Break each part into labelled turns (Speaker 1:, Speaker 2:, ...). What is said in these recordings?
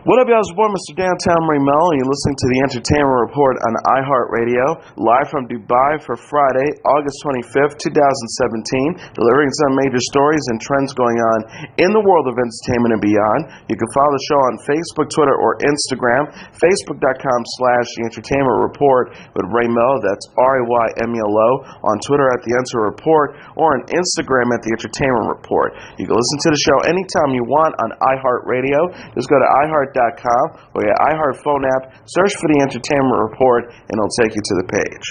Speaker 1: What up, y'all? It's your boy, Mr. Downtown Melo, and you're listening to the Entertainment Report on iHeartRadio, live from Dubai for Friday, August 25th, 2017, delivering some major stories and trends going on in the world of entertainment and beyond. You can follow the show on Facebook, Twitter, or Instagram, facebook.com/The Entertainment Report with Ray Melo, that's RAYMELO, on Twitter at The Enter Report, or on Instagram at The Entertainment Report. You can listen to the show anytime you want on iHeartRadio. Just go to iHeart.com or your iHeart phone app, search for The Entertainment Report, and it'll take you to the page.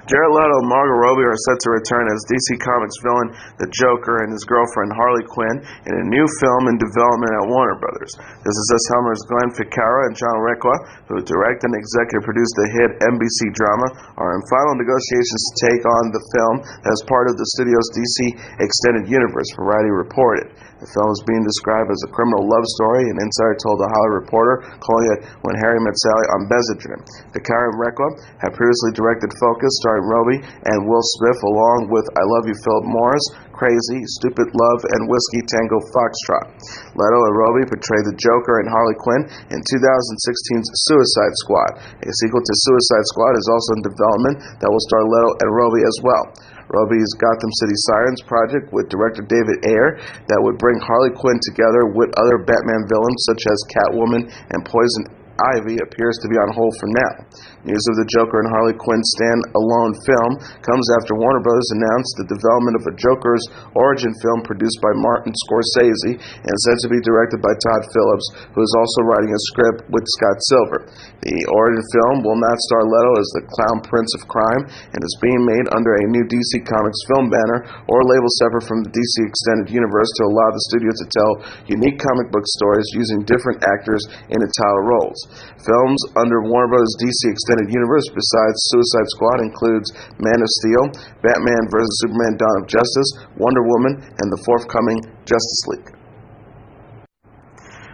Speaker 1: Jared Leto and Margot Robbie are set to return as DC Comics villain the Joker and his girlfriend Harley Quinn in a new film in development at Warner Brothers. This is Us Helmer's Glenn Ficarra and John Requa, who direct and executive produced the hit NBC drama, are in final negotiations to take on the film as part of the studio's DC Extended Universe, Variety reported. The film is being described as a criminal love story, an insider told the Hollywood Reporter, calling it When Harry Met Sally on Bezidrin. Ficarra and Requa have previously directed Focus, starring Robbie and Will Smith, along with I Love You, Philip Morris, Crazy, Stupid Love, and Whiskey Tango Foxtrot. Leto and Robbie portrayed the Joker and Harley Quinn in 2016's Suicide Squad. A sequel to Suicide Squad is also in development that will star Leto and Robbie as well. Robbie's Gotham City Sirens project with director David Ayer that would bring Harley Quinn together with other Batman villains such as Catwoman and Poison Ivy appears to be on hold for now. News of the Joker and Harley Quinn stand-alone film comes after Warner Bros. Announced the development of a Joker's origin film produced by Martin Scorsese and said to be directed by Todd Phillips, who is also writing a script with Scott Silver. The origin film will not star Leto as the Clown Prince of Crime and is being made under a new DC Comics film banner or label separate from the DC Extended Universe to allow the studio to tell unique comic book stories using different actors in the title roles. Films under Warner Bros. DC Extended Universe besides Suicide Squad includes Man of Steel, Batman vs. Superman: Dawn of Justice, Wonder Woman, and the forthcoming Justice League.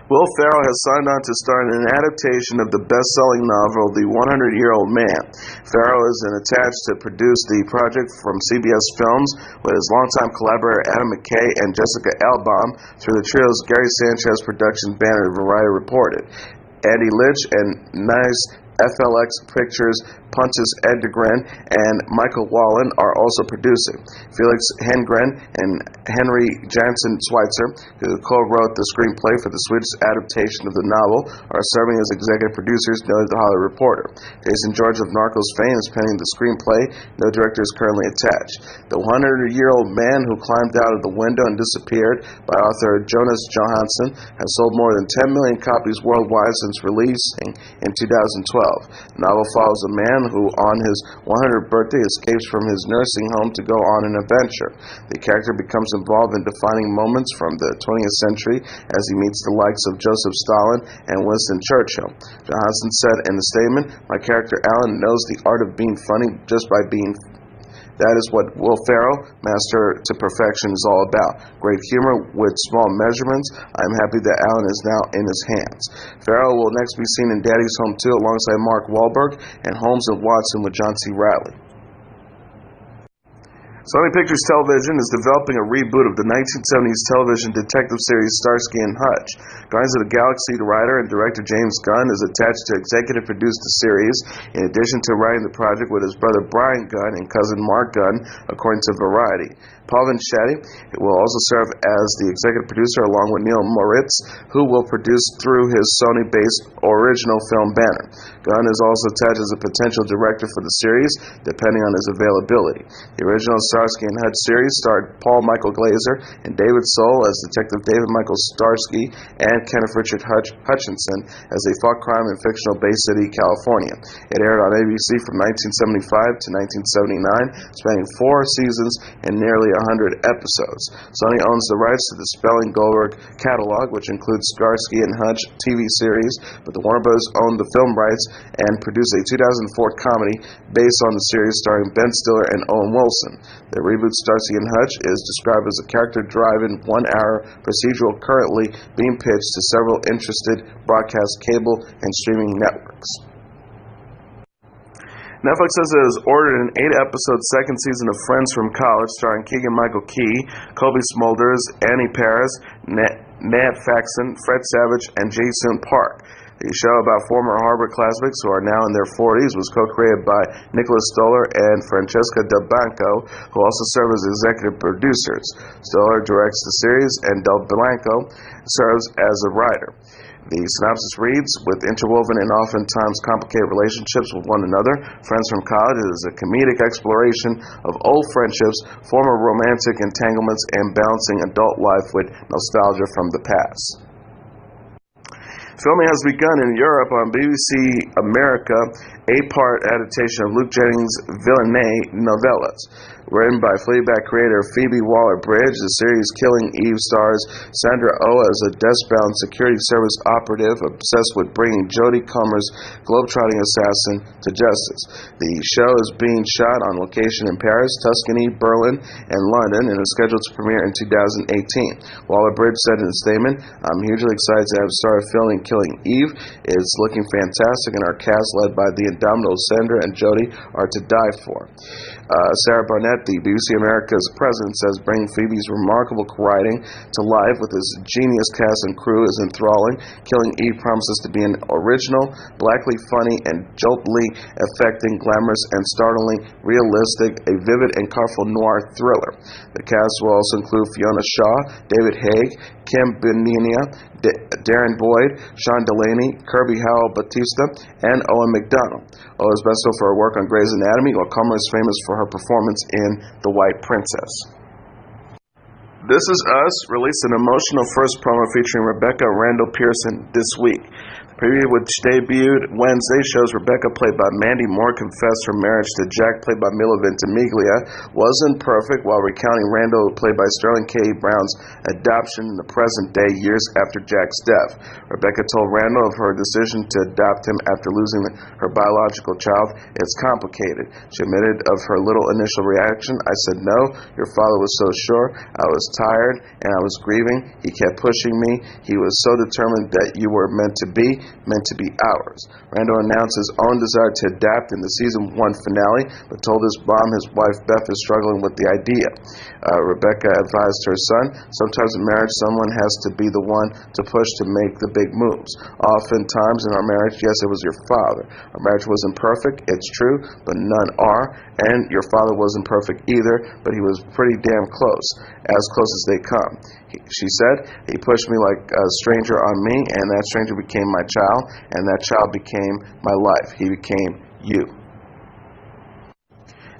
Speaker 1: Will Ferrell has signed on to star in an adaptation of the best-selling novel, The 100-Year-Old Man. Ferrell is attached to produce the project from CBS Films with his longtime collaborator Adam McKay and Jessica Albaum through the trio's Gary Sanchez production banner, Variety reported. Andy Litch and Nice FLX Pictures, Pontus Edgren, and Michael Wallen are also producing. Felix Hengren and Henry Jansen Schweitzer, who co-wrote the screenplay for the Swedish adaptation of the novel, are serving as executive producers, noted the Hollywood Reporter. Jason George of Narcos fame is penning the screenplay. No director is currently attached. The 100-year-old man who climbed out of the window and disappeared, by author Jonas Johansson, has sold more than 10 million copies worldwide since releasing in 2012. The novel follows a man who, on his 100th birthday, escapes from his nursing home to go on an adventure. The character becomes involved in defining moments from the 20th century as he meets the likes of Joseph Stalin and Winston Churchill. Johansson said in the statement, "My character Alan knows the art of being funny just by being That is what Will Ferrell, master to perfection, is all about. Great humor with small measurements. I am happy that Alan is now in his hands." Ferrell will next be seen in Daddy's Home 2 alongside Mark Wahlberg and Holmes and Watson with John C. Reilly. Sony Pictures Television is developing a reboot of the 1970s television detective series Starsky and Hutch. Guardians of the Galaxy writer and director James Gunn is attached to executive produce the series, in addition to writing the project with his brother Brian Gunn and cousin Mark Gunn, according to Variety. Pavan Shetty will also serve as the executive producer along with Neil Moritz, who will produce through his Sony-based original film banner. Gunn is also attached as a potential director for the series, depending on his availability. The original Starsky and Hutch series starred Paul Michael Glaser and David Soul as Detective David Michael Starsky and Kenneth Richard Hutchinson as they fought crime in fictional Bay City, California. It aired on ABC from 1975 to 1979, spanning 4 seasons and nearly 100 episodes. Sony owns the rights to the Spelling Goldberg catalog, which includes Starsky and Hutch TV series, but the Warner Bros. Owned the film rights and produced a 2004 comedy based on the series starring Ben Stiller and Owen Wilson. The reboot Starsky and Hutch is described as a character-driven 1-hour procedural currently being pitched to several interested broadcast cable and streaming networks. Netflix says it has ordered an 8-episode second season of Friends from College starring Keegan-Michael Key, Kobe Smulders, Annie Paris, Nat Faxon, Fred Savage, and Jason Park. The show about former Harvard classmates who are now in their 40s was co-created by Nicholas Stoller and Francesca Del Blanco, who also serve as executive producers. Stoller directs the series, and Del Blanco serves as a writer. The synopsis reads, with interwoven and oftentimes complicated relationships with one another, Friends from College is a comedic exploration of old friendships, former romantic entanglements, and balancing adult life with nostalgia from the past. Filming has begun in Europe on BBC America, 8-part adaptation of Luke Jennings' Villeneuve novellas. Written by Fleabag creator Phoebe Waller-Bridge, the series Killing Eve stars Sandra Oh as a desk-bound security service operative obsessed with bringing Jodie Comer's globetrotting assassin to justice. The show is being shot on location in Paris, Tuscany, Berlin, and London, and is scheduled to premiere in 2018. Waller-Bridge said in a statement, "I'm hugely excited to have started filming Killing Eve. It's looking fantastic, and our cast, led by the indomitable Sandra and Jodie, are to die for." Sarah Barnett, the BBC America's president, says bringing Phoebe's remarkable writing to life with his genius cast and crew is enthralling. Killing Eve promises to be an original, blackly funny, and joltily affecting, glamorous, and startlingly realistic, a vivid and colorful noir thriller. The cast will also include Fiona Shaw, David Haig, Kim Beninia, Darren Boyd, Sean Delaney, Kirby Howell-Batista, and Owen McDonald. Oh is best known for her work on Grey's Anatomy, while Comer is famous for her performance in The White Princess. This Is Us released an emotional first promo featuring Rebecca Randall Pearson this week. The preview, which debuted Wednesday, shows Rebecca, played by Mandy Moore, confess her marriage to Jack, played by Milo Ventimiglia, wasn't perfect, while recounting Randall, played by Sterling K. Brown's adoption in the present day, years after Jack's death. Rebecca told Randall of her decision to adopt him after losing her biological child. "It's complicated." She admitted of her little initial reaction. "I said no. Your father was so sure. I was tired, and I was grieving. He kept pushing me. He was so determined that you were meant to be ours." Randall announced his own desire to adapt in the season 1 finale, but told his mom his wife Beth is struggling with the idea. Rebecca advised her son, "Sometimes in marriage someone has to be the one to push to make the big moves. Oftentimes in our marriage, yes, it was your father. Our marriage wasn't perfect, it's true, but none are, and your father wasn't perfect either, but he was pretty damn close, as close as they come." She said, "He pushed me like a stranger on me, and that stranger became my child, and that child became my life. He became you."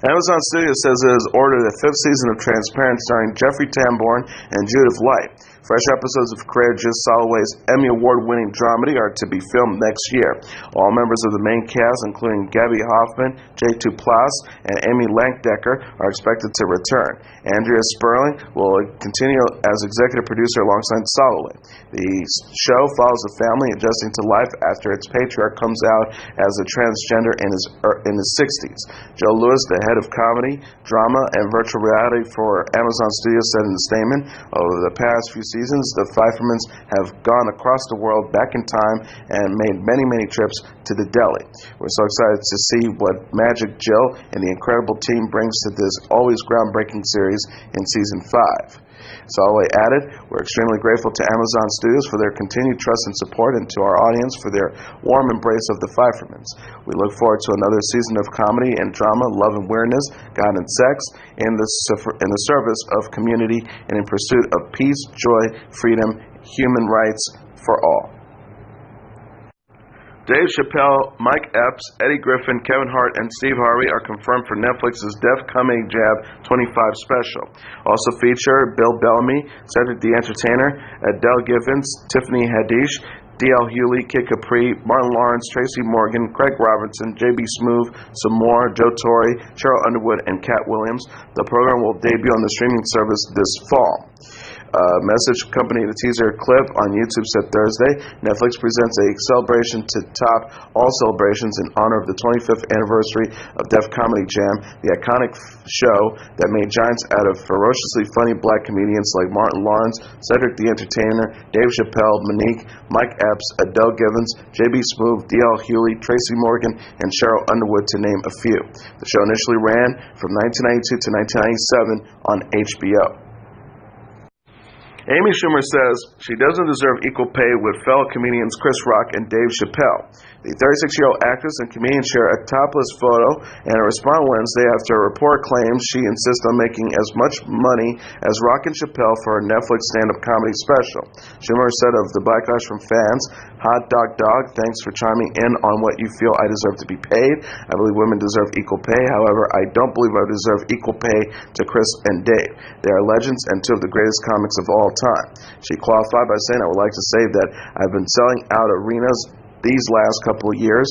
Speaker 1: Amazon Studios says it has ordered a 5th season of Transparent starring Jeffrey Tambor and Judith Light. Fresh episodes of Courageous Soloway's Emmy Award-winning dramedy are to be filmed next year. All members of the main cast, including Gabby Hoffman, J2 Plas, and Amy Lankdecker, are expected to return. Andrea Sperling will continue as executive producer alongside Soloway. The show follows a family adjusting to life after its patriarch comes out as a transgender in his 60s. Joe Lewis, the head of comedy, drama, and virtual reality for Amazon Studios, said in a statement, "Over the past few seasons, the Pfeiffermans have gone across the world back in time and made many, many trips to the deli. We're so excited to see what Magic Jill and the incredible team brings to this always groundbreaking series in season 5. Soloway added, "We're extremely grateful to Amazon Studios for their continued trust and support, and to our audience for their warm embrace of the Pfeiffermans. We look forward to another season of comedy and drama, love and weirdness, God and sex, in the service of community and in pursuit of peace, joy, freedom, human rights for all." Dave Chappelle, Mike Epps, Eddie Griffin, Kevin Hart, and Steve Harvey are confirmed for Netflix's Def Comedy Jam 25 special. Also feature Bill Bellamy, Cedric the Entertainer, Adele Givens, Tiffany Haddish, D.L. Hewley, Kid Capri, Martin Lawrence, Tracy Morgan, Craig Robinson, J.B. Smoove, Samore, Joe Torre, Cheryl Underwood, and Cat Williams. The program will debut on the streaming service this fall. Message accompanied the teaser clip on YouTube said Thursday, Netflix presents a celebration to top all celebrations in honor of the 25th anniversary of Def Comedy Jam, the iconic show that made giants out of ferociously funny black comedians like Martin Lawrence, Cedric the Entertainer, Dave Chappelle, Monique, Mike Epps, Adele Givens, J.B. Smoove, D.L. Hewley, Tracy Morgan, and Cheryl Underwood, to name a few. The show initially ran from 1992 to 1997 on HBO. Amy Schumer says she doesn't deserve equal pay with fellow comedians Chris Rock and Dave Chappelle. The 36-year-old actress and comedian share a topless photo and a response Wednesday after a report claims she insists on making as much money as Rock and Chappelle for her Netflix stand-up comedy special. Schumer said of the backlash from fans, "Hot dog, thanks for chiming in on what you feel I deserve to be paid. I believe women deserve equal pay. However, I don't believe I deserve equal pay to Chris and Dave. They are legends and two of the greatest comics of all time." She qualified by saying, "I would like to say that I've been selling out arenas these last couple of years,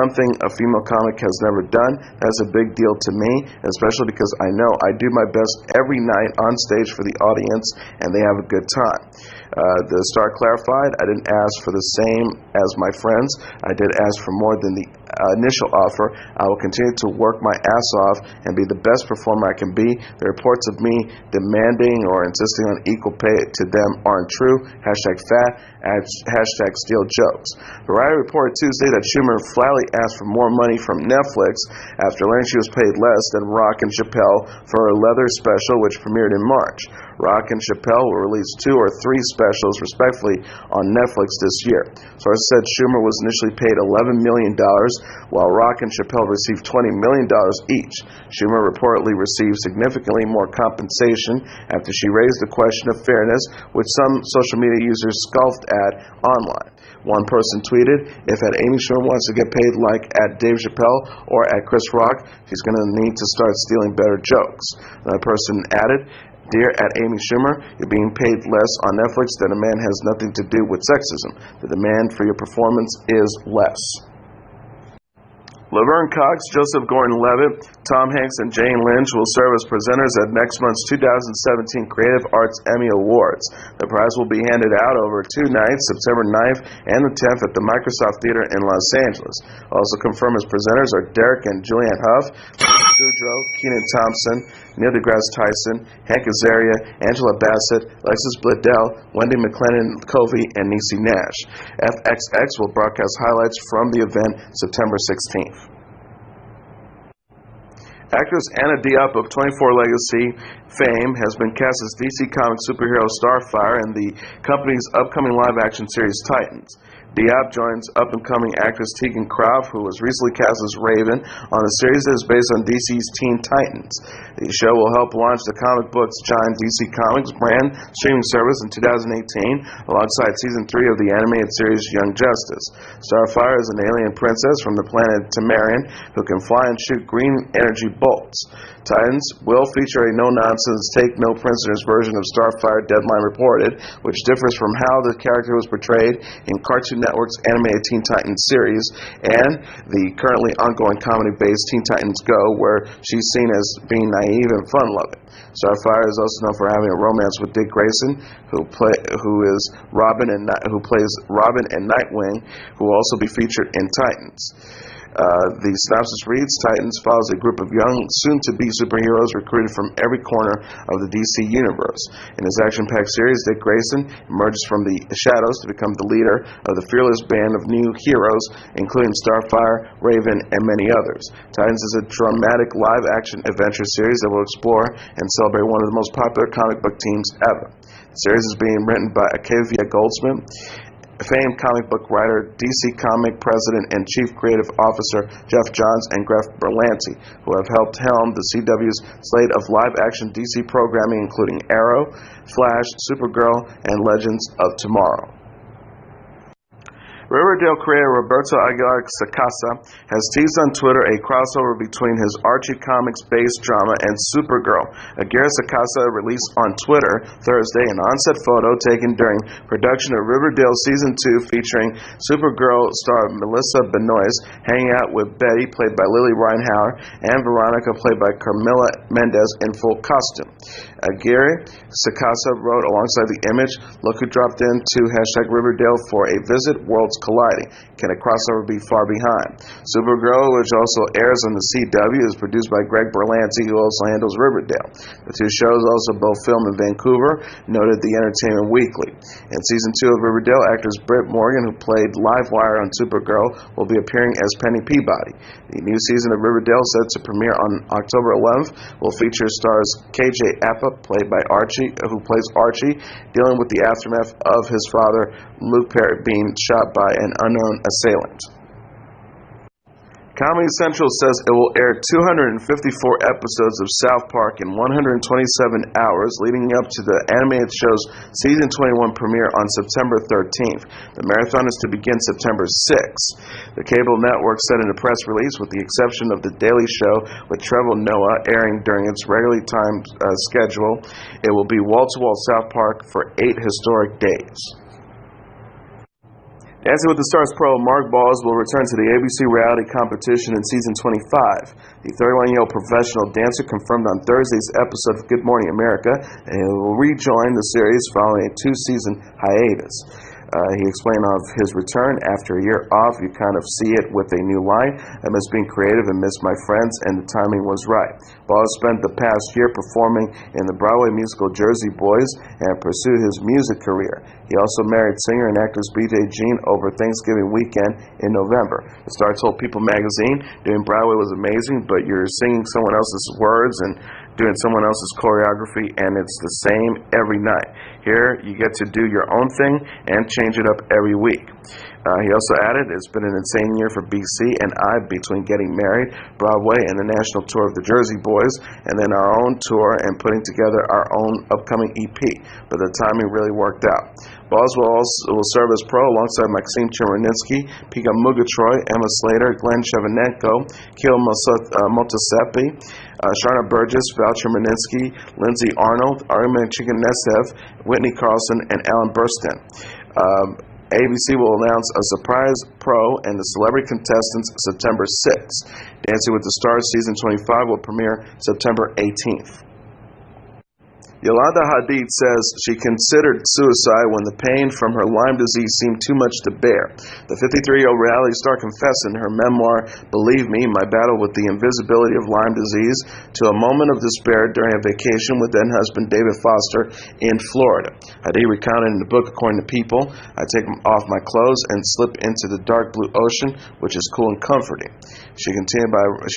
Speaker 1: something a female comic has never done. That's a big deal to me, especially because I know I do my best every night on stage for the audience, and they have a good time." The star clarified, "I didn't ask for the same as my friends. I did ask for more than the initial offer. I will continue to work my ass off and be the best performer I can be. The reports of me demanding or insisting on equal pay to them aren't true. #fat, #steal jokes." Variety reported Tuesday that Schumer flatly asked for more money from Netflix after learning she was paid less than Rock and Chappelle for her Leather special, which premiered in March. Rock and Chappelle will release 2 or 3 specials, respectively, on Netflix this year. Sources said Schumer was initially paid $11 million, while Rock and Chappelle received $20 million each. Schumer reportedly received significantly more compensation after she raised the question of fairness, which some social media users scoffed at online. One person tweeted, "If at Amy Schumer wants to get paid like at Dave Chappelle or at Chris Rock, she's going to need to start stealing better jokes." Another person added, "Dear at Amy Schumer, you're being paid less on Netflix than a man has nothing to do with sexism. The demand for your performance is less." Laverne Cox, Joseph Gordon-Levitt, Tom Hanks, and Jane Lynch will serve as presenters at next month's 2017 Creative Arts Emmy Awards. The prize will be handed out over 2 nights, September 9th and the 10th at the Microsoft Theater in Los Angeles. Also confirmed as presenters are Derek and Julianne Hough, Goudreau, Kenan Thompson, Neil deGrasse Tyson, Hank Azaria, Angela Bassett, Alexis Bledel, Wendy McLennan-Covey, and Niecy Nash. FXX will broadcast highlights from the event September 16th. Actress Anna Diop of 24 Legacy fame has been cast as DC Comics superhero Starfire in the company's upcoming live-action series Titans. Diop joins up-and-coming actress Tegan Croft, who was recently cast as Raven on a series that is based on DC's Teen Titans. The show will help launch the comic book's giant DC Comics brand streaming service in 2018, alongside Season 3 of the animated series Young Justice. Starfire is an alien princess from the planet Tamarian who can fly and shoot green energy bolts. Titans will feature a no-nonsense, take-no-prisoners version of Starfire, Deadline reported, which differs from how the character was portrayed in Cartoon Network's animated Teen Titans series and the currently ongoing comedy-based Teen Titans Go, where she's seen as being naive and fun-loving. Starfire is also known for having a romance with Dick Grayson, who plays Robin and Nightwing, who will also be featured in Titans. The synopsis reads, Titans follows a group of young, soon-to-be superheroes recruited from every corner of the DC universe. In this action-packed series, Dick Grayson emerges from the shadows to become the leader of the fearless band of new heroes, including Starfire, Raven, and many others. Titans is a dramatic live-action adventure series that will explore and celebrate one of the most popular comic book teams ever. The series is being written by Octavia Goldsmith, famed comic book writer, DC Comic President and Chief Creative Officer Jeff Johns, and Greg Berlanti, who have helped helm the CW's slate of live-action DC programming, including Arrow, Flash, Supergirl, and Legends of Tomorrow. Riverdale creator Roberto Aguilar Sacasa has teased on Twitter a crossover between his Archie Comics-based drama and Supergirl. Aguilar Sacasa released on Twitter Thursday an on-set photo taken during production of Riverdale Season 2 featuring Supergirl star Melissa Benoist hanging out with Betty, played by Lily Reinhauer, and Veronica, played by Carmela Mendez, in full costume. Aguirre Sacasa wrote alongside the image, "Look who dropped into #Riverdale for a visit, World's worlds colliding. Can a crossover be far behind? Supergirl, which also airs on the CW, is produced by Greg Berlanti, who also handles Riverdale. The two shows also both filmed in Vancouver, noted the Entertainment Weekly. In season 2 of Riverdale, actress Britt Morgan, who played Livewire on Supergirl, will be appearing as Penny Peabody. The new season of Riverdale, set to premiere on October 11th, will feature stars KJ Apa, who plays Archie, dealing with the aftermath of his father, Luke Perry, being shot by an unknown assailant. Comedy Central says it will air 254 episodes of South Park in 127 hours, leading up to the animated show's Season 21 premiere on September 13th. The marathon is to begin September 6th. The cable network said in a press release, with the exception of The Daily Show with Trevor Noah airing during its regularly timed schedule, it will be wall-to-wall South Park for 8 historic days. Dancing with the Stars pro Mark Balls will return to the ABC reality competition in season 25. The 31-year-old professional dancer confirmed on Thursday's episode of Good Morning America that he will rejoin the series following a 2-season hiatus. He explained of his return after a year off. You kind of see it with a new line. I miss being creative and miss my friends, and the timing was right. Balls spent the past year performing in the Broadway musical Jersey Boys and pursued his music career. He also married singer and actress B.J. Jean over Thanksgiving weekend in November. The Star told People magazine, doing Broadway was amazing, but you're singing someone else's words and doing someone else's choreography, and it's the same every night. Here, you get to do your own thing and change it up every week. He also added, it's been an insane year for BC and I between getting married, Broadway, and the national tour of the Jersey Boys, and then our own tour and putting together our own upcoming EP. But the timing really worked out. Balls will serve as pro alongside Maxime Chemerinsky, Pika Mugatroy, Emma Slater, Glenn Chevanenko, Keel Motosepi, Sharna Burgess, Val Chemerinsky, Lindsay Arnold, Arima Chiganesev, Whitney Carlson, and Alan Burstyn. ABC will announce a surprise pro and the celebrity contestants September 6th. Dancing with the Stars Season 25 will premiere September 18th. Yolanda Hadid says she considered suicide when the pain from her Lyme disease seemed too much to bear. The 53-year-old reality star confessed in her memoir, Believe Me, My Battle with the Invisibility of Lyme Disease, to a moment of despair during a vacation with then-husband David Foster in Florida. Hadid recounted in the book, according to People, I take off my clothes and slip into the dark blue ocean, which is cool and comforting. She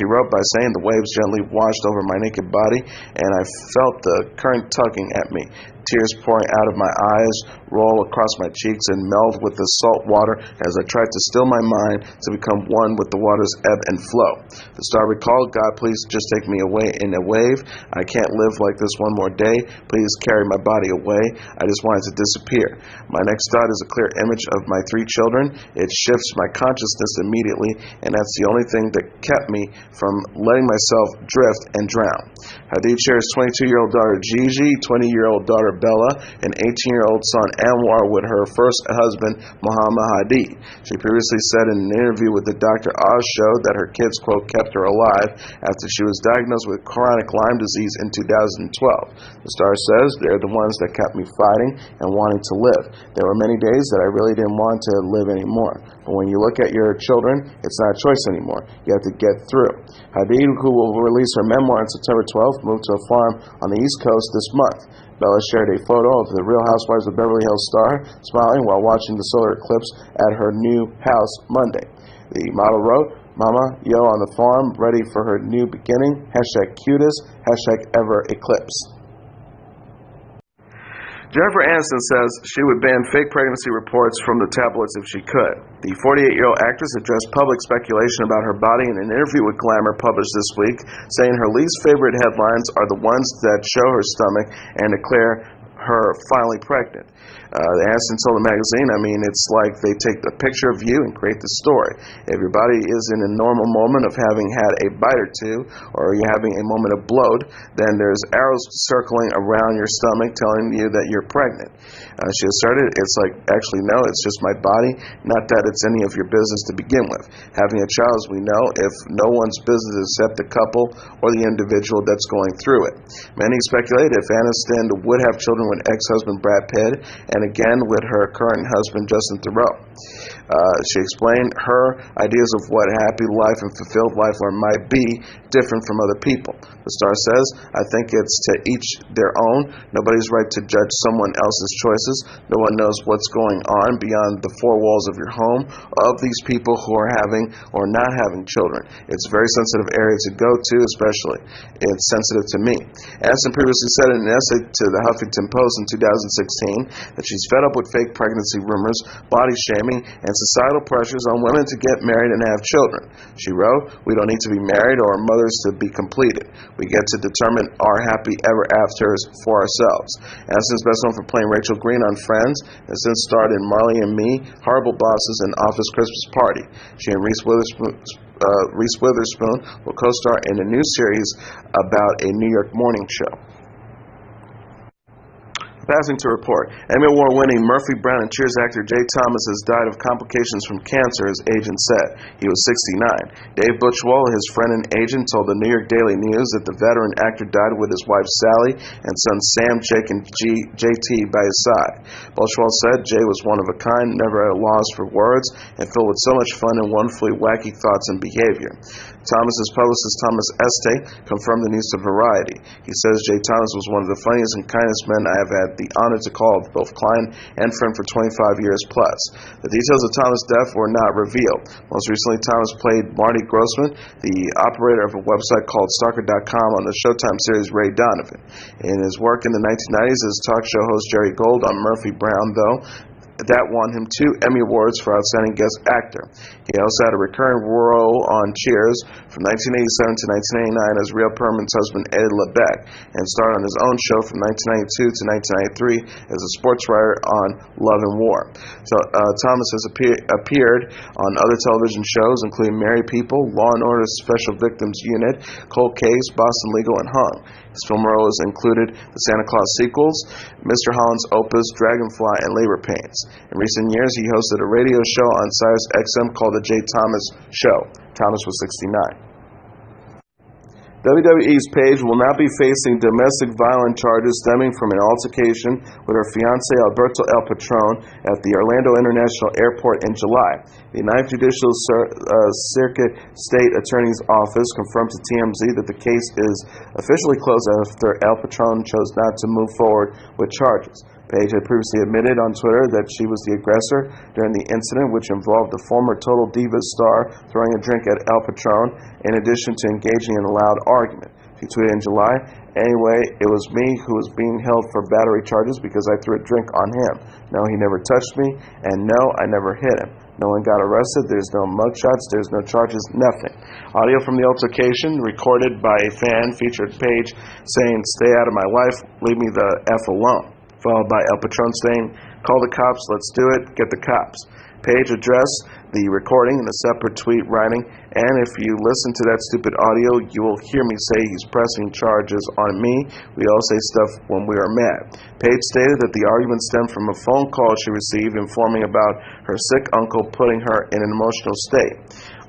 Speaker 1: wrote by saying, the waves gently washed over my naked body, and I felt the current tugging at me. Tears pouring out of my eyes, roll across my cheeks, and meld with the salt water as I tried to still my mind to become one with the water's ebb and flow. The star recalled, God, please just take me away in a wave. I can't live like this one more day. Please carry my body away. I just wanted to disappear. My next thought is a clear image of my 3 children. It shifts my consciousness immediately, and that's the only thing that kept me from letting myself drift and drown. Hadid shares 22-year-old daughter Gigi, 20-year-old daughter Bella, and 18-year-old son Anwar with her first husband, Muhammad Hadid. She previously said in an interview with the Dr. Oz show that her kids, quote, kept her alive after she was diagnosed with chronic Lyme disease in 2012. The star says, they're the ones that kept me fighting and wanting to live. There were many days that I really didn't want to live anymore. But when you look at your children, it's not a choice anymore. You have to get through. Hadid, who will release her memoir on September 12th, moved to a farm on the East Coast this month. Bella shared a photo of the Real Housewives of Beverly Hills star smiling while watching the solar eclipse at her new house Monday. The model wrote, Mama, yo on the farm, ready for her new beginning, #cutest, #ever-eclipse. Jennifer Aniston says she would ban fake pregnancy reports from the tabloids if she could. The 48-year-old actress addressed public speculation about her body in an interview with Glamour published this week, saying her least favorite headlines are the ones that show her stomach and declare her finally pregnant. Aniston told the magazine, it's like they take a picture of you and create the story. If your body is in a normal moment of having had a bite or two, or you're having a moment of bloat, then there's arrows circling around your stomach telling you that you're pregnant. She asserted, it's like, actually, no, it's just my body, not that it's any of your business to begin with. Having a child, as we know, if no one's business except the couple or the individual that's going through it. Many speculated if Aniston would have children with ex-husband Brad Pitt and again with her current husband Justin Theroux. She explained her ideas of what happy life and fulfilled life might be different from other people. The star says, "I think it's to each their own. Nobody's right to judge someone else's choices. No one knows what's going on beyond the four walls of your home of these people who are having or not having children. It's a very sensitive area to go to, especially. It's sensitive to me." Aniston previously said in an essay to the Huffington Post in 2016 that she's fed up with fake pregnancy rumors, body shaming, and societal pressures on women to get married and have children. She wrote, "We don't need to be married or mothers to be completed. We get to determine our happy ever afters for ourselves." Aniston is best known for playing Rachel Green on Friends and since starred in Marley and Me, Horrible Bosses, and Office Christmas Party. She and Reese Witherspoon will co-star in a new series about a New York morning show. Passing to report, Emmy Award-winning Murphy Brown and Cheers actor Jay Thomas has died of complications from cancer, his agent said. He was 69. Dave Butchwell, his friend and agent, told the New York Daily News that the veteran actor died with his wife Sally and sons Sam, Jake, and JT by his side. Butchwell said Jay was one of a kind, never at a loss for words, and filled with so much fun and wonderfully wacky thoughts and behavior. Thomas's publicist Thomas Este confirmed the news to Variety. He says Jay Thomas was one of the funniest and kindest men I have had the honor to call both client and friend for 25 years plus. The details of Thomas' death were not revealed. Most recently, Thomas played Marty Grossman, the operator of a website called Stalker.com on the Showtime series Ray Donovan. In his work in the 1990s as talk show host Jerry Gold on Murphy Brown, though, that won him 2 Emmy Awards for Outstanding Guest Actor. He also had a recurring role on Cheers from 1987 to 1989 as Rhea Perlman's husband Eddie LeBeck, and starred on his own show from 1992 to 1993 as a sports writer on Love and War. So, Thomas has appeared on other television shows including Married People, Law & Order Special Victims Unit, Cold Case, Boston Legal, and Hung. His film roles included the Santa Claus sequels, Mr. Holland's Opus, Dragonfly, and Labor Pains. In recent years, he hosted a radio show on Sirius XM called The Jay Thomas Show. Thomas was 69. WWE's Paige will not be facing domestic violence charges stemming from an altercation with her fiancé Alberto El Patron at the Orlando International Airport in July. The 9th Judicial Circuit State Attorney's Office confirmed to TMZ that the case is officially closed after El Patron chose not to move forward with charges. Paige had previously admitted on Twitter that she was the aggressor during the incident, which involved the former Total Divas star throwing a drink at El Patron, in addition to engaging in a loud argument. She tweeted in July, "Anyway, it was me who was being held for battery charges because I threw a drink on him. No, he never touched me, and no, I never hit him. No one got arrested, there's no mugshots, there's no charges, nothing." Audio from the altercation, recorded by a fan, featured Paige saying, "Stay out of my life, leave me the F alone," followed by El Patron saying, "Call the cops, let's do it, get the cops." Paige addressed the recording in a separate tweet, writing, "And if you listen to that stupid audio, you will hear me say he's pressing charges on me. We all say stuff when we are mad." Paige stated that the argument stemmed from a phone call she received informing about her sick uncle, putting her in an emotional state.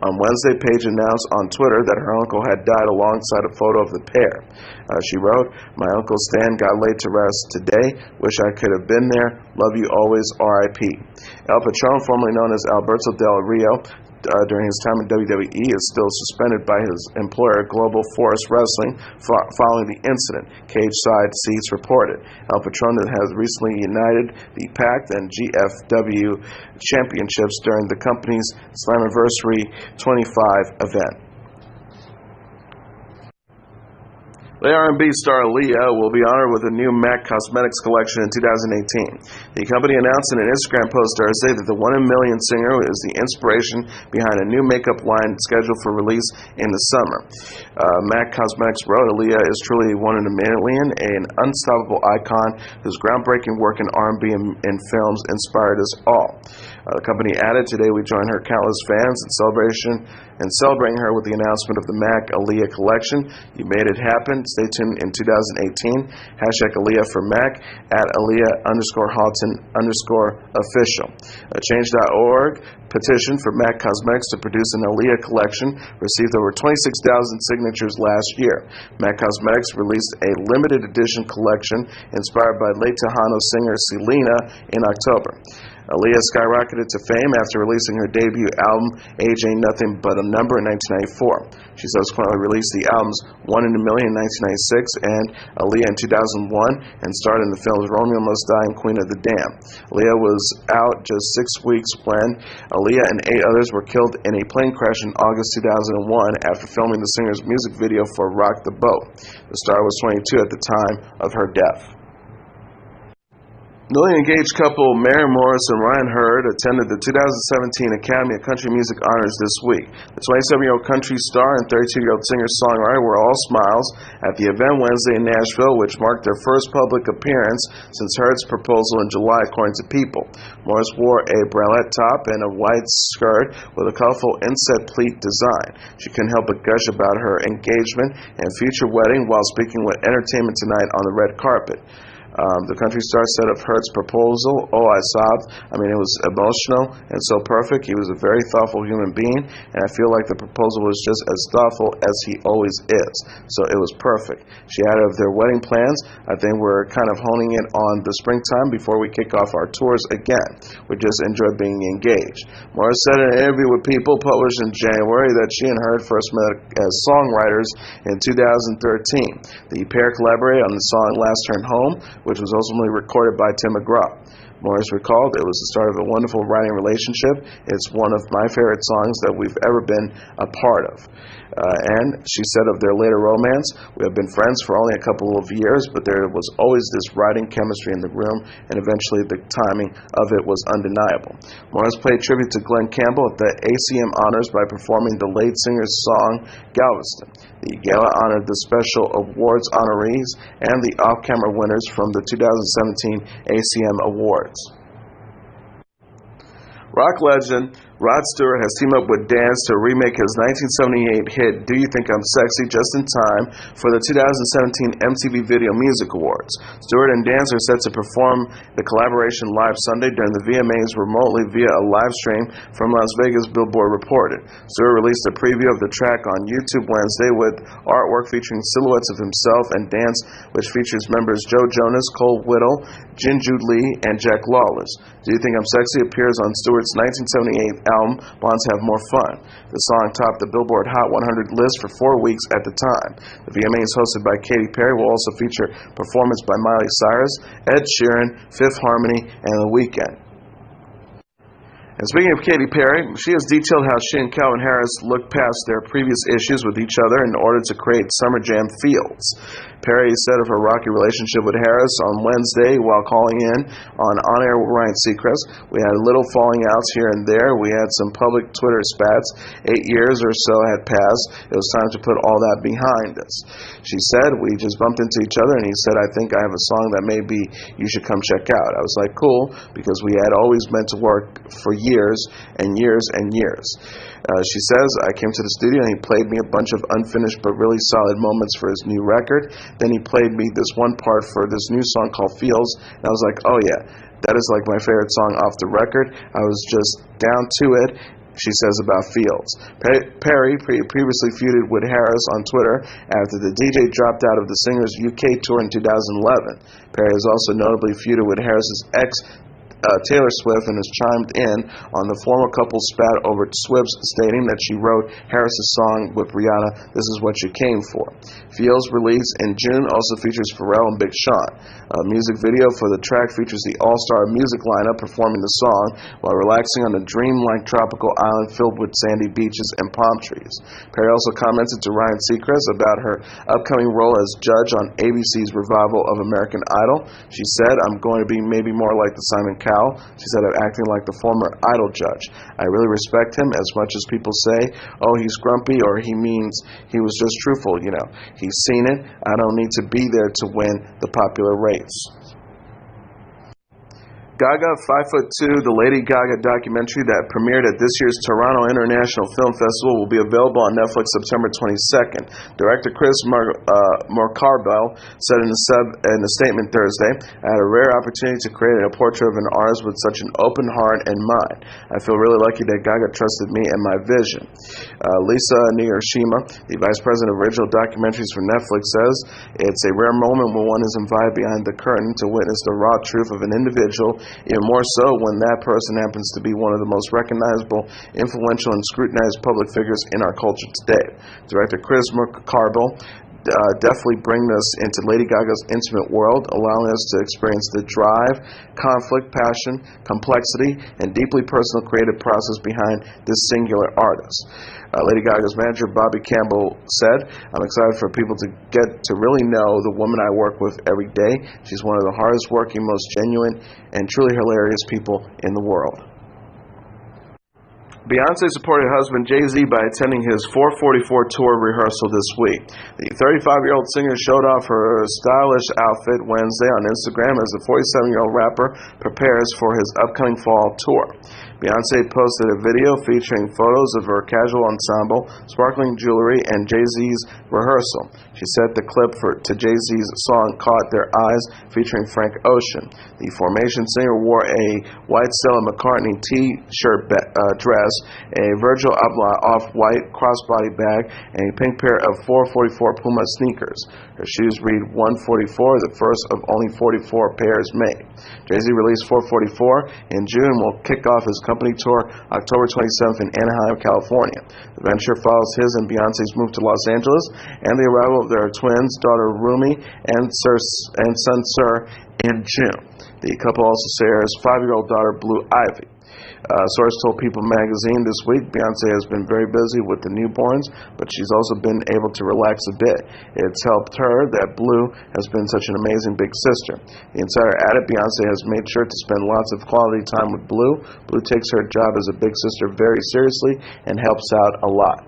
Speaker 1: On Wednesday, Paige announced on Twitter that her uncle had died alongside a photo of the pair. She wrote, "My Uncle Stan got laid to rest today. Wish I could have been there. Love you always, R.I.P." El Patron, formerly known as Alberto Del Rio, during his time in WWE, is still suspended by his employer, Global Force Wrestling, following the incident, Cage Side Seats reported. El Patron has recently united the PAC and GFW championships during the company's Slammiversary 25 event. The R&B star Aaliyah will be honored with a new MAC Cosmetics collection in 2018. The company announced in an Instagram post Thursday that the One in a Million singer is the inspiration behind a new makeup line scheduled for release in the summer. MAC Cosmetics wrote, "Aaliyah is truly one in a million, an unstoppable icon whose groundbreaking work in R&B and films inspired us all." The company added, today we join her countless fans in celebrating her with the announcement of the MAC Aaliyah collection. You made it happen. Stay tuned in 2018. Hashtag Aaliyah for MAC at Aaliyah_Halton_official. Change.org petition for MAC Cosmetics to produce an Aaliyah collection received over 26,000 signatures last year. MAC Cosmetics released a limited edition collection inspired by late Tejano singer Selena in October. Aaliyah skyrocketed to fame after releasing her debut album, Age Ain't Nothing But a Number, in 1994. She subsequently released the albums One in a Million in 1996 and Aaliyah in 2001 and starred in the films Romeo Must Die and Queen of the Damned. Aaliyah was out just 6 weeks when Aaliyah and 8 others were killed in a plane crash in August 2001 after filming the singer's music video for Rock the Boat. The star was 22 at the time of her death. Newly engaged couple Mary Morris and Ryan Hurd attended the 2017 Academy of Country Music Honors this week. The 27-year-old country star and 32-year-old singer-songwriter were all smiles at the event Wednesday in Nashville, which marked their first public appearance since Hurd's proposal in July, according to People. Morris wore a bralette top and a white skirt with a colorful inset pleat design. She couldn't help but gush about her engagement and future wedding while speaking with Entertainment Tonight on the red carpet. The country star said of Hurd's proposal, "Oh, I sobbed. I mean, it was emotional and so perfect. He was a very thoughtful human being, and I feel like the proposal was just as thoughtful as he always is. So it was perfect." She added of their wedding plans, "I think we're kind of honing it on the springtime before we kick off our tours again. We just enjoy being engaged." Morris said in an interview with People published in January that she and Hurd first met as songwriters in 2013. The pair collaborated on the song Last Turn Home, which was ultimately recorded by Tim McGraw. Morris recalled, "It was the start of a wonderful writing relationship. It's one of my favorite songs that we've ever been a part of." And she said of their later romance, "We have been friends for only a couple of years, but there was always this writing chemistry in the room, and eventually the timing of it was undeniable." Morris paid tribute to Glenn Campbell at the ACM Honors by performing the late singer's song, Galveston. The gala honored the special awards honorees and the off-camera winners from the 2017 ACM Awards. Rock legend Rod Stewart has teamed up with Dance to remake his 1978 hit Do You Think I'm Sexy just in time for the 2017 MTV Video Music Awards. Stewart and Dance are set to perform the collaboration live Sunday during the VMAs remotely via a live stream from Las Vegas, Billboard reported. Stewart released a preview of the track on YouTube Wednesday with artwork featuring silhouettes of himself and Dance, which features members Joe Jonas, Cole Whittle, Jinju Lee, and Jack Lawless. Do You Think I'm Sexy appears on Stewart's 1978 album Bonds Have More Fun. The song topped the Billboard Hot 100 list for 4 weeks at the time. The VMAs hosted by Katy Perry will also feature performance by Miley Cyrus, Ed Sheeran, Fifth Harmony, and The Weeknd. And speaking of Katy Perry, she has detailed how she and Calvin Harris looked past their previous issues with each other in order to create Summer Jam Fields. Perry said of her rocky relationship with Harris on Wednesday while calling in on-air with Ryan Seacrest, "We had little falling outs here and there. We had some public Twitter spats. 8 years or so had passed. It was time to put all that behind us." She said, "We just bumped into each other and he said, 'I think I have a song that maybe you should come check out.' I was like, 'Cool,' because we had always meant to work for years and years and years." She says, "I came to the studio and he played me a bunch of unfinished but really solid moments for his new record. Then he played me this one part for this new song called Feels, and I was like, oh yeah, that is like my favorite song off the record. I was just down to it," she says about Fields. Perry previously feuded with Harris on Twitter after the DJ dropped out of the singer's UK tour in 2011. Perry has also notably feuded with Harris's ex, Taylor Swift, and has chimed in on the former couple's spat over Swift's stating that she wrote Harris's song with Rihanna, "This Is What You Came For." Fields' release in June also features Pharrell and Big Sean. A music video for the track features the all-star music lineup performing the song while relaxing on a dreamlike tropical island filled with sandy beaches and palm trees. Perry also commented to Ryan Seacrest about her upcoming role as judge on ABC's revival of American Idol. She said, "I'm going to be maybe more like the Simon Cowell." She said of acting like the former Idol judge. "I really respect him as much as people say, oh, he's grumpy or he means he was just truthful, you know. He's seen it. I don't need to be there to win the popular race." Gaga, 5'2", the Lady Gaga documentary that premiered at this year's Toronto International Film Festival will be available on Netflix September 22nd. Director Chris Morcarbell said in a statement Thursday, "I had a rare opportunity to create a portrait of an artist with such an open heart and mind. I feel really lucky that Gaga trusted me and my vision." Lisa Nigashima, the Vice President of Original Documentaries for Netflix, says, "It's a rare moment when one is invited behind the curtain to witness the raw truth of an individual, even more so when that person happens to be one of the most recognizable, influential, and scrutinized public figures in our culture today." Director Chris Morcarbell definitely bring us into Lady Gaga's intimate world, allowing us to experience the drive, conflict, passion, complexity, and deeply personal creative process behind this singular artist. Lady Gaga's manager, Bobby Campbell, said, "I'm excited for people to get to really know the woman I work with every day. She's one of the hardest working, most genuine, and truly hilarious people in the world." Beyoncé supported husband Jay-Z by attending his 444 tour rehearsal this week. The 35-year-old singer showed off her stylish outfit Wednesday on Instagram as the 47-year-old rapper prepares for his upcoming fall tour. Beyoncé posted a video featuring photos of her casual ensemble, sparkling jewelry, and Jay-Z's rehearsal. She set the clip to Jay-Z's song Caught Their Eyes featuring Frank Ocean. The Formation singer wore a white Stella McCartney t-shirt dress, a Virgil Abloh off-white crossbody bag, and a pink pair of 444 Puma sneakers. Her shoes read 144, the first of only 44 pairs made. Jay-Z released 444 in June, will kick off his company tour October 27th in Anaheim, California. The venture follows his and Beyoncé's move to Los Angeles and the arrival of their twins, daughter Rumi and son Sir, in June. The couple also shares 5-year-old daughter Blue Ivy. Source told People magazine this week Beyoncé has been very busy with the newborns, but she's also been able to relax a bit. It's helped her that Blue has been such an amazing big sister. The insider added Beyoncé has made sure to spend lots of quality time with Blue. Blue takes her job as a big sister very seriously and helps out a lot.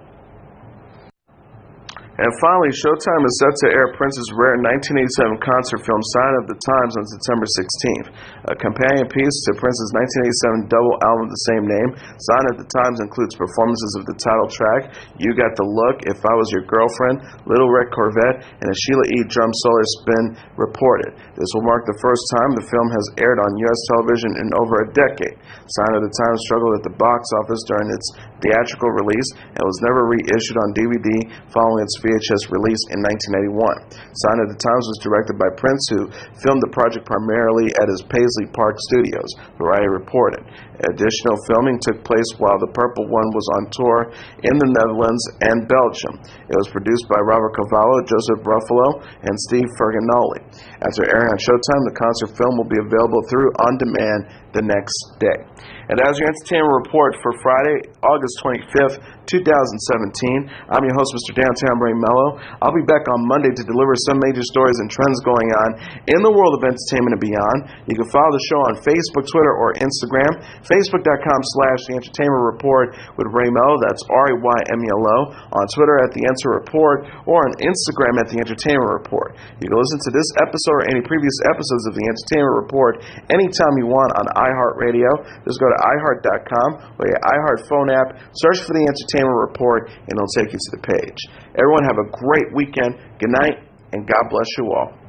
Speaker 1: And finally, Showtime is set to air Prince's rare 1987 concert film Sign of the Times on September 16th. A companion piece to Prince's 1987 double album of the same name, Sign of the Times includes performances of the title track, You Got the Look, If I Was Your Girlfriend, Little Red Corvette, and a Sheila E. drum solo spin reported. This will mark the first time the film has aired on U.S. television in over a decade. Sign of the Times struggled at the box office during its theatrical release and was never reissued on DVD following its VHS release in 1981. Sign of the Times was directed by Prince, who filmed the project primarily at his Paisley Park studios, Variety reported. Additional filming took place while the Purple One was on tour in the Netherlands and Belgium. It was produced by Robert Cavallo, Joseph Ruffalo, and Steve Ferganoli. After airing on Showtime, the concert film will be available through On Demand the next day. And as your entertainment report for Friday, August 25th, 2017, I'm your host, Mr. Downtown Brain Melo. I'll be back on Monday to deliver some major stories and trends going on in the world of entertainment and beyond. You can follow the show on Facebook, Twitter, or Instagram. Facebook.com/The Entertainment Report with Ray Melo. That's RAYMELO. On Twitter at The Enter Report, or on Instagram at The Entertainment Report. You can listen to this episode or any previous episodes of The Entertainment Report anytime you want on iHeartRadio. Just go to iHeart.com or your iHeart phone app, search for The Entertainment Report, and it'll take you to the page. Everyone have a great weekend. Good night, and God bless you all.